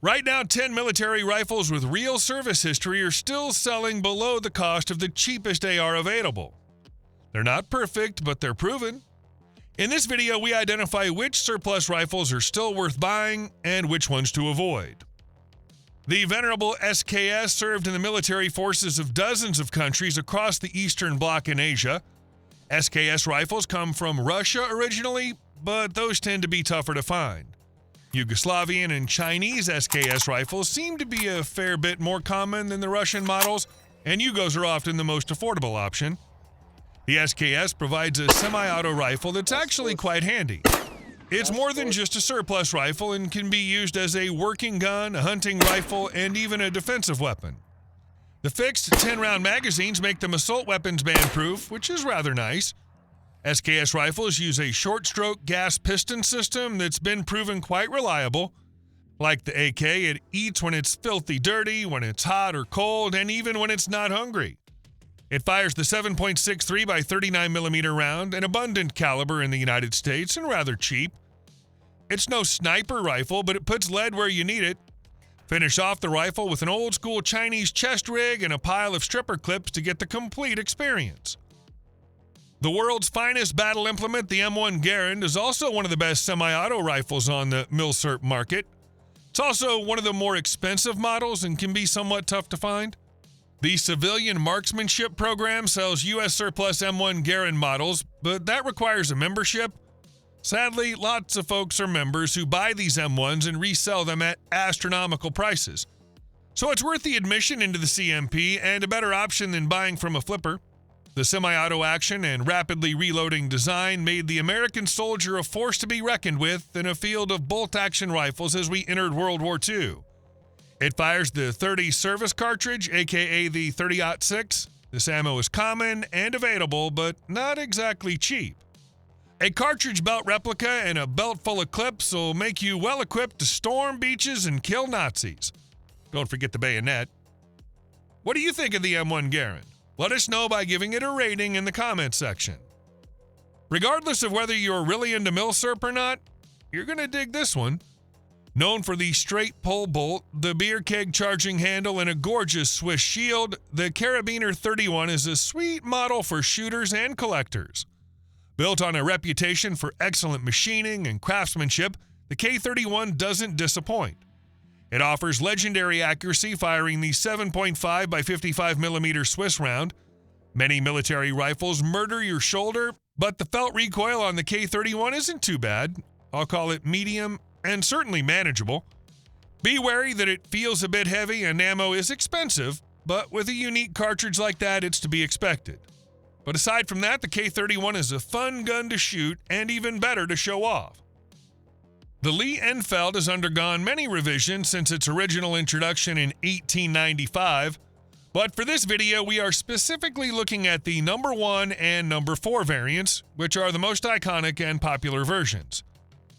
Right now, 10 military rifles with real service history are still selling below the cost of the cheapest AR available. They're not perfect, but they're proven. In this video, we identify which surplus rifles are still worth buying and which ones to avoid. The venerable SKS served in the military forces of dozens of countries across the Eastern Bloc in Asia. SKS rifles come from Russia originally, but those tend to be tougher to find. Yugoslavian and Chinese SKS rifles seem to be a fair bit more common than the Russian models, and Yugos are often the most affordable option. The SKS provides a semi-auto rifle that's actually quite handy. It's more than just a surplus rifle and can be used as a working gun, a hunting rifle, and even a defensive weapon. The fixed 10-round magazines make them assault weapons band-proof, which is rather nice. SKS rifles use a short-stroke gas piston system that's been proven quite reliable. Like the AK, it eats when it's filthy dirty, when it's hot or cold, and even when it's not hungry. It fires the 7.63 by 39mm round, an abundant caliber in the United States and rather cheap. It's no sniper rifle, but it puts lead where you need it. Finish off the rifle with an old-school Chinese chest rig and a pile of stripper clips to get the complete experience. The world's finest battle implement, the M1 Garand, is also one of the best semi-auto rifles on the milsurp market. It's also one of the more expensive models and can be somewhat tough to find. The Civilian Marksmanship Program sells U.S. surplus M1 Garand models, but that requires a membership. Sadly, lots of folks are members who buy these M1s and resell them at astronomical prices. So it's worth the admission into the CMP and a better option than buying from a flipper. The semi-auto action and rapidly reloading design made the American soldier a force to be reckoned with in a field of bolt-action rifles as we entered World War II. It fires the .30 service cartridge, aka the .30-06. This ammo is common and available, but not exactly cheap. A cartridge belt replica and a belt full of clips will make you well-equipped to storm beaches and kill Nazis. Don't forget the bayonet. What do you think of the M1 Garand? Let us know by giving it a rating in the comments section. Regardless of whether you're really into milsurp or not, you're going to dig this one. Known for the straight pull bolt, the beer keg charging handle, and a gorgeous Swiss shield, the Carabiner 31 is a sweet model for shooters and collectors. Built on a reputation for excellent machining and craftsmanship, the K31 doesn't disappoint. It offers legendary accuracy, firing the 7.5 by 55mm Swiss round. Many military rifles murder your shoulder, but the felt recoil on the K31 isn't too bad. I'll call it medium and certainly manageable. Be wary that it feels a bit heavy and ammo is expensive, but with a unique cartridge like that, it's to be expected. But aside from that, the K31 is a fun gun to shoot and even better to show off. The Lee Enfield has undergone many revisions since its original introduction in 1895, but for this video we are specifically looking at the number 1 and number 4 variants, which are the most iconic and popular versions.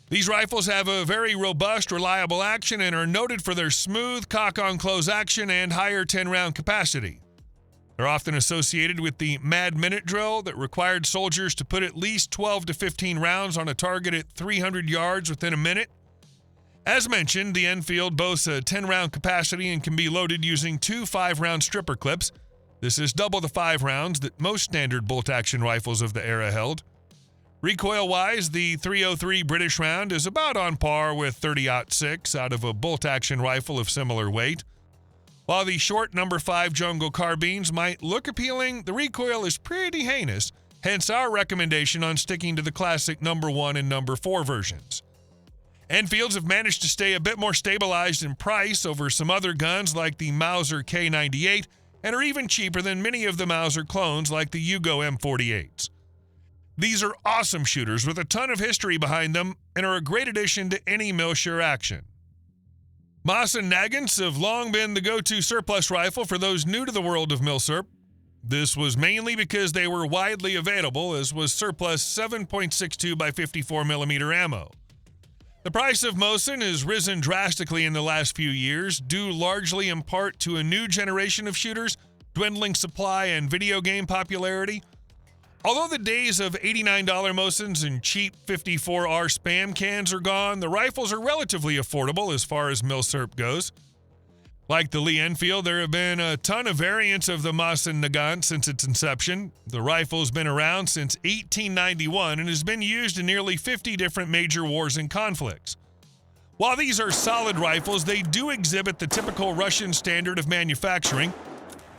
These rifles have a very robust, reliable action and are noted for their smooth cock-on-close action and higher 10-round capacity. They're often associated with the Mad Minute drill that required soldiers to put at least 12 to 15 rounds on a target at 300 yards within a minute. As mentioned, the Enfield boasts a 10-round capacity and can be loaded using 2 5-round stripper clips. This is double the 5 rounds that most standard bolt-action rifles of the era held. Recoil-wise, the .303 British round is about on par with .30-06 out of a bolt-action rifle of similar weight. While the short number 5 jungle carbines might look appealing, the recoil is pretty heinous, hence our recommendation on sticking to the classic number 1 and number 4 versions. Enfields have managed to stay a bit more stabilized in price over some other guns like the Mauser K98 and are even cheaper than many of the Mauser clones like the Yugo M48s. These are awesome shooters with a ton of history behind them and are a great addition to any milshire action. Mosin Nagants have long been the go-to surplus rifle for those new to the world of milsurp. This was mainly because they were widely available, as was surplus 7.62 by 54mm ammo. The price of Mosin has risen drastically in the last few years, due largely in part to a new generation of shooters, dwindling supply, and video game popularity. Although the days of $89 Mosins and cheap 54R Spam cans are gone, the rifles are relatively affordable as far as milsurp goes. Like the Lee Enfield, there have been a ton of variants of the Mosin Nagant since its inception. The rifle's been around since 1891 and has been used in nearly 50 different major wars and conflicts. While these are solid rifles, they do exhibit the typical Russian standard of manufacturing.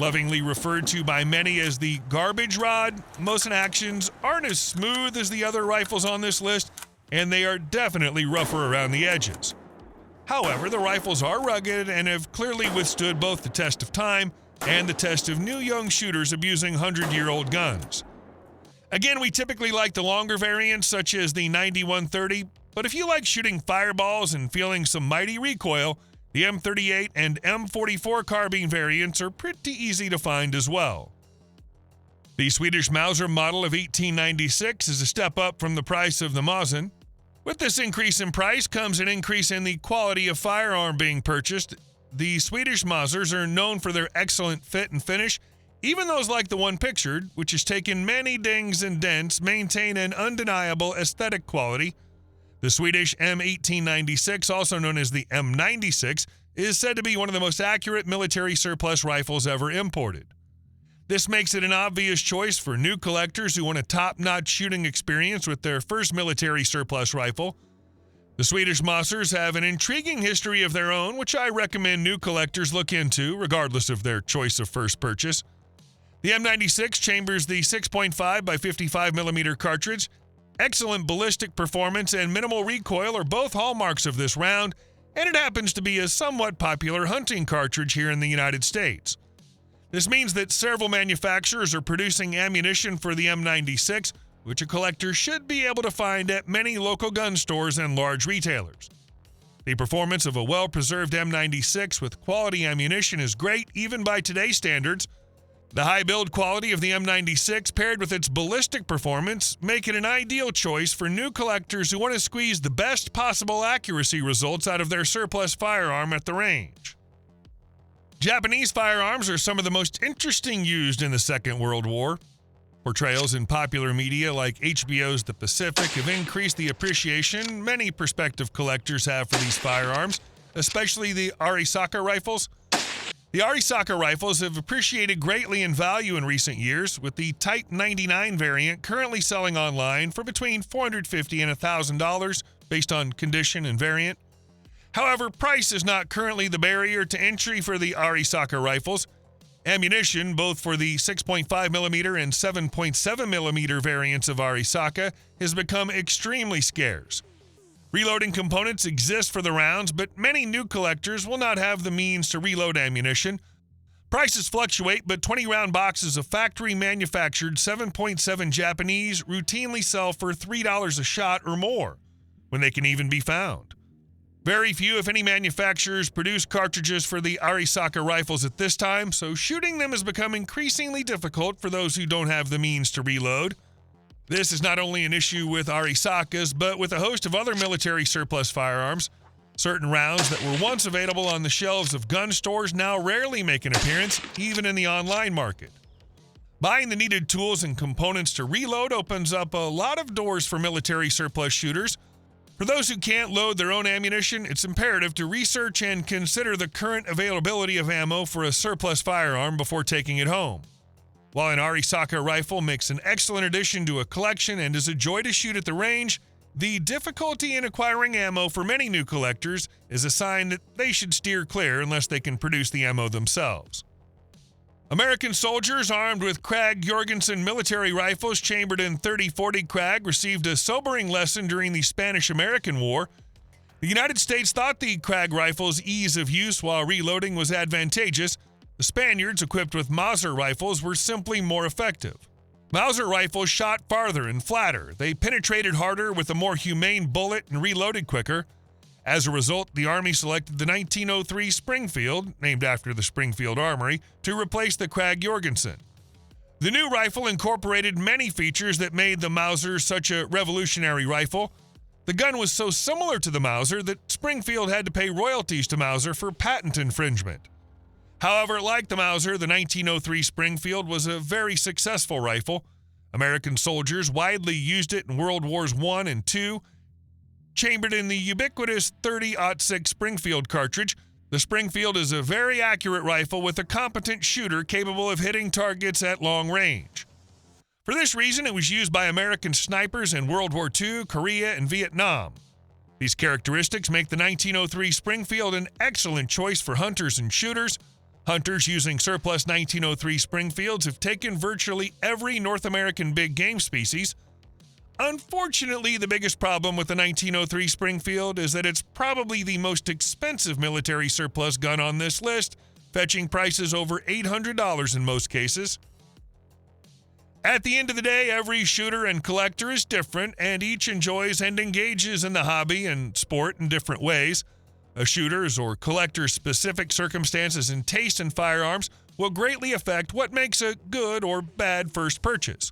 Lovingly referred to by many as the garbage rod, Mosin actions aren't as smooth as the other rifles on this list, and they are definitely rougher around the edges. However, the rifles are rugged and have clearly withstood both the test of time and the test of new young shooters abusing 100-year-old guns. Again, we typically like the longer variants such as the 9130, but if you like shooting fireballs and feeling some mighty recoil, the M38 and M44 carbine variants are pretty easy to find as well. The Swedish Mauser model of 1896 is a step up from the price of the Mosin. With this increase in price comes an increase in the quality of firearm being purchased. The Swedish Mausers are known for their excellent fit and finish. Even those like the one pictured, which has taken many dings and dents, maintain an undeniable aesthetic quality. The Swedish M1896, also known as the M96, is said to be one of the most accurate military surplus rifles ever imported. This makes it an obvious choice for new collectors who want a top-notch shooting experience with their first military surplus rifle. The Swedish Mausers have an intriguing history of their own, which I recommend new collectors look into, regardless of their choice of first purchase. The M96 chambers the 6.5 by 55 millimeter cartridge. Excellent ballistic performance and minimal recoil are both hallmarks of this round, and it happens to be a somewhat popular hunting cartridge here in the United States. This means that several manufacturers are producing ammunition for the M96, which a collector should be able to find at many local gun stores and large retailers. The performance of a well-preserved M96 with quality ammunition is great even by today's standards. The high build quality of the M96 paired with its ballistic performance make it an ideal choice for new collectors who want to squeeze the best possible accuracy results out of their surplus firearm at the range. Japanese firearms are some of the most interesting used in the Second World War. Portrayals in popular media like HBO's The Pacific have increased the appreciation many prospective collectors have for these firearms, especially the Arisaka rifles. The Arisaka rifles have appreciated greatly in value in recent years, with the Type 99 variant currently selling online for between $450 and $1,000 based on condition and variant. However, price is not currently the barrier to entry for the Arisaka rifles. Ammunition, both for the 6.5mm and 7.7mm variants of Arisaka, has become extremely scarce. Reloading components exist for the rounds, but many new collectors will not have the means to reload ammunition. Prices fluctuate, but 20-round boxes of factory-manufactured 7.7 Japanese routinely sell for $3 a shot or more, when they can even be found. Very few, if any, manufacturers produce cartridges for the Arisaka rifles at this time, so shooting them has become increasingly difficult for those who don't have the means to reload. This is not only an issue with Arisakas, but with a host of other military surplus firearms. Certain rounds that were once available on the shelves of gun stores now rarely make an appearance, even in the online market. Buying the needed tools and components to reload opens up a lot of doors for military surplus shooters. For those who can't load their own ammunition, it's imperative to research and consider the current availability of ammo for a surplus firearm before taking it home. While an Arisaka rifle makes an excellent addition to a collection and is a joy to shoot at the range, the difficulty in acquiring ammo for many new collectors is a sign that they should steer clear unless they can produce the ammo themselves. American soldiers armed with Krag Jorgensen military rifles chambered in 30-40 Krag received a sobering lesson during the Spanish-American War. The United States thought the Krag rifle's ease of use while reloading was advantageous. The Spaniards, equipped with Mauser rifles, were simply more effective. Mauser rifles shot farther and flatter. They penetrated harder with a more humane bullet and reloaded quicker. As a result, the Army selected the 1903 Springfield, named after the Springfield Armory, to replace the Krag Jorgensen. The new rifle incorporated many features that made the Mauser such a revolutionary rifle. The gun was so similar to the Mauser that Springfield had to pay royalties to Mauser for patent infringement. However, like the Mauser, the 1903 Springfield was a very successful rifle. American soldiers widely used it in World Wars I and II. Chambered in the ubiquitous .30-06 Springfield cartridge, the Springfield is a very accurate rifle with a competent shooter capable of hitting targets at long range. For this reason, it was used by American snipers in World War II, Korea, and Vietnam. These characteristics make the 1903 Springfield an excellent choice for hunters and shooters. Hunters using surplus 1903 Springfields have taken virtually every North American big game species. Unfortunately, the biggest problem with the 1903 Springfield is that it's probably the most expensive military surplus gun on this list, fetching prices over $800 in most cases. At the end of the day, every shooter and collector is different, and each enjoys and engages in the hobby and sport in different ways. A shooter's or collector's specific circumstances and taste in firearms will greatly affect what makes a good or bad first purchase.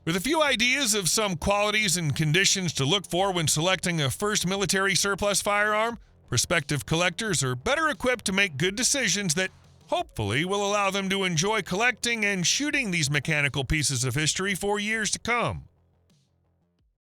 With a few ideas of some qualities and conditions to look for when selecting a first military surplus firearm, prospective collectors are better equipped to make good decisions that hopefully will allow them to enjoy collecting and shooting these mechanical pieces of history for years to come.